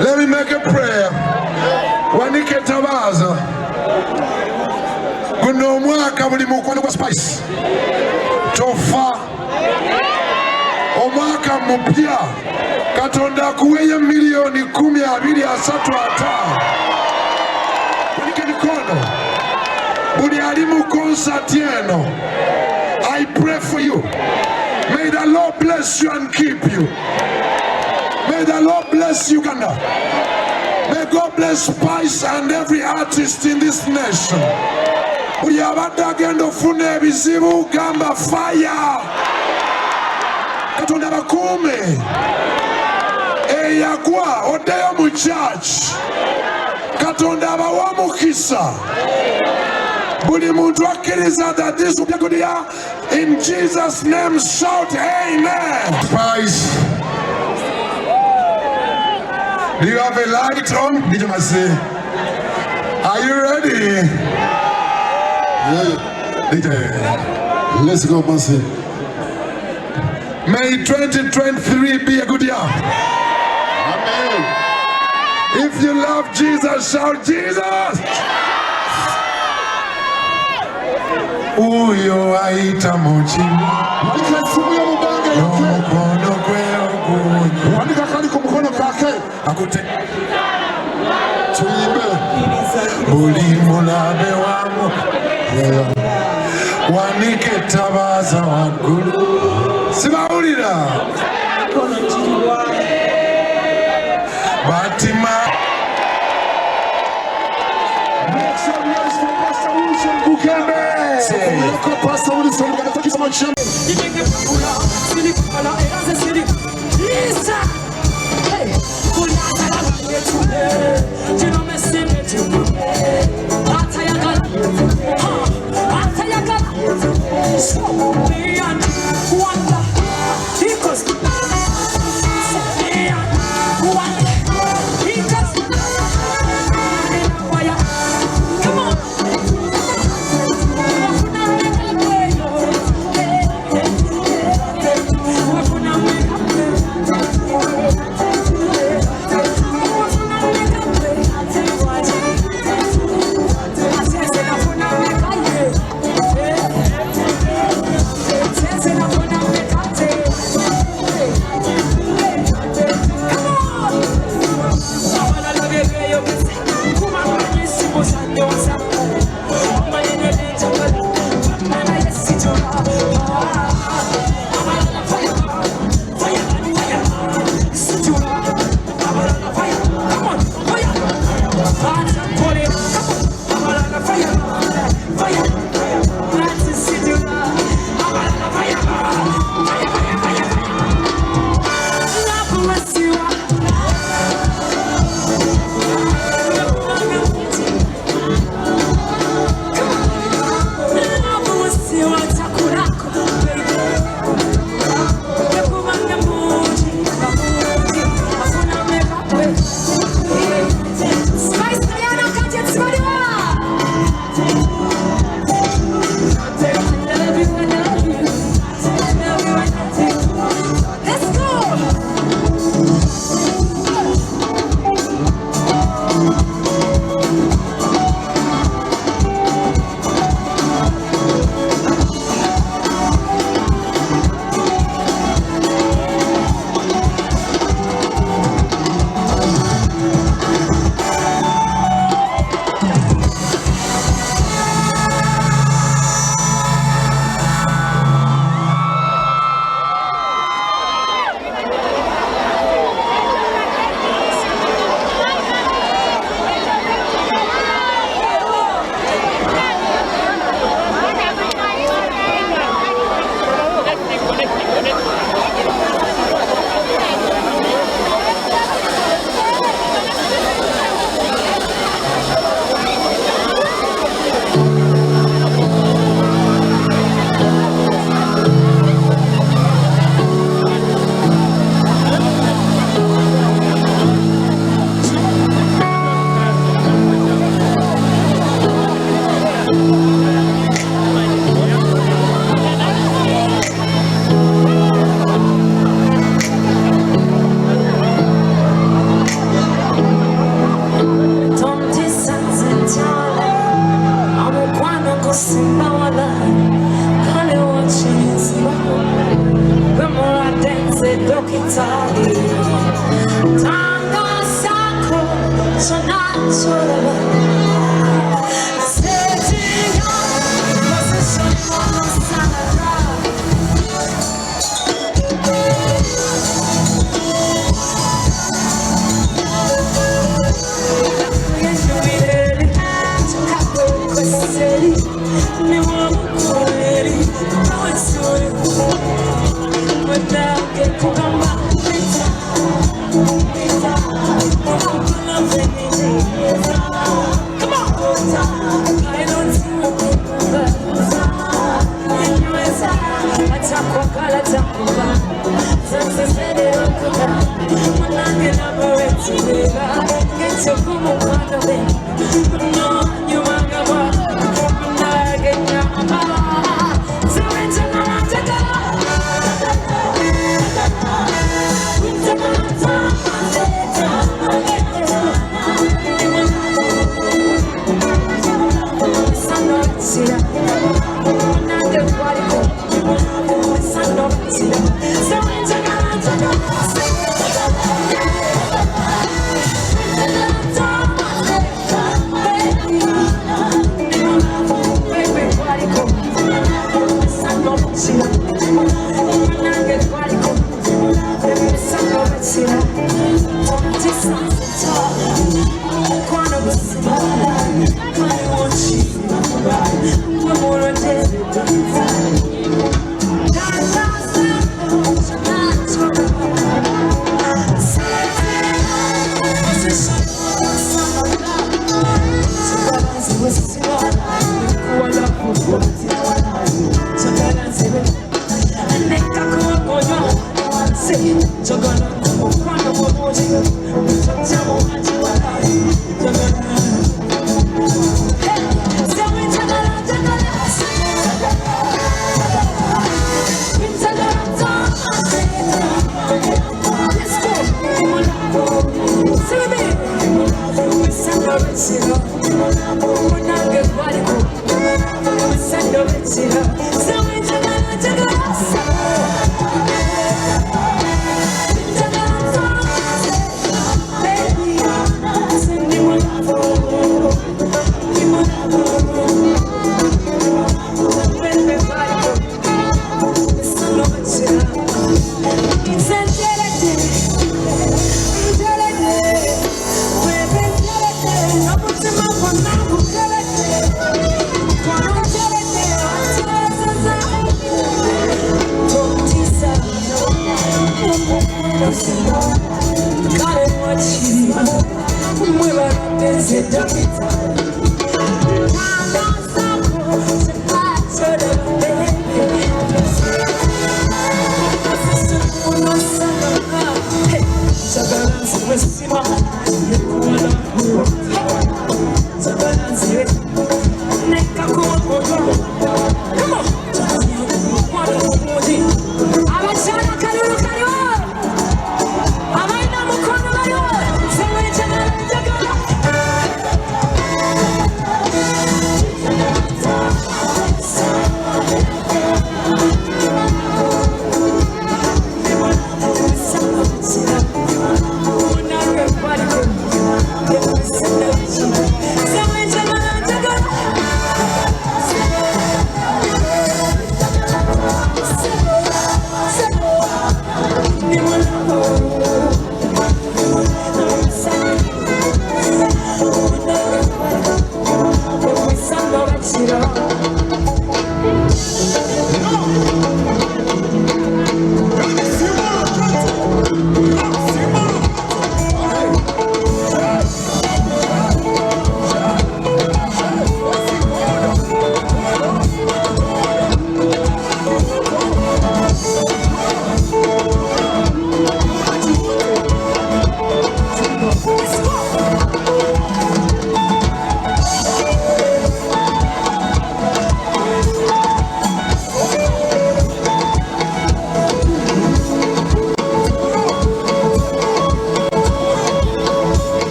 Let me make a prayer. Waniketabaza. Kuno mwaka buli mukwano kwa spice. Tofa. Omwaka mupya. Katonda kuweye milioni 10,235. Wanike mikono. Buli alimu concert yeno. I pray for you. May the Lord bless you and keep you. May the Lord bless Uganda. May God bless Spice and every artist in this nation. We have agenda fune bizibu gamba fire. Katonda bakume. Eyagwa odeyo mu church. Katonda bawamukisa. Buli muntu akkiriza that this will be a good year. In Jesus' name, shout amen. Spice. Do you have a light on? Did you say? Are you ready? Yeah. Let's go, Mercy. May 2023 be a good year. Amen. If you love Jesus, shout Jesus. Uyo aita mochimo. Mukono kwe okunyo. Wanika kali kumukono kake. Akute. Tuimbe. Buli mulabe wangu. Wanike tabaza waggulu. Sibawulira. Batima. Make some noise for Pastor Wilson Bugembe. Pastor Wilson Bugembe, thank you so much.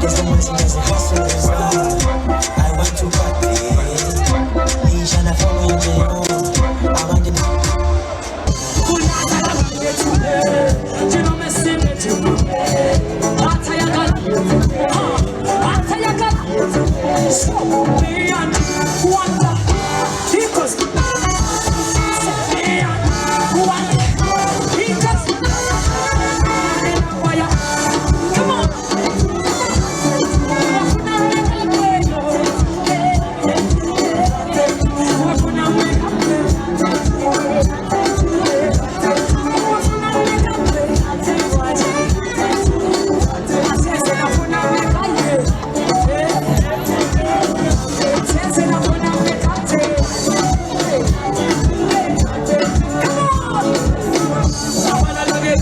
There's no mercy, there's a hustle, there's I want to party. Leash and I follow in the I want to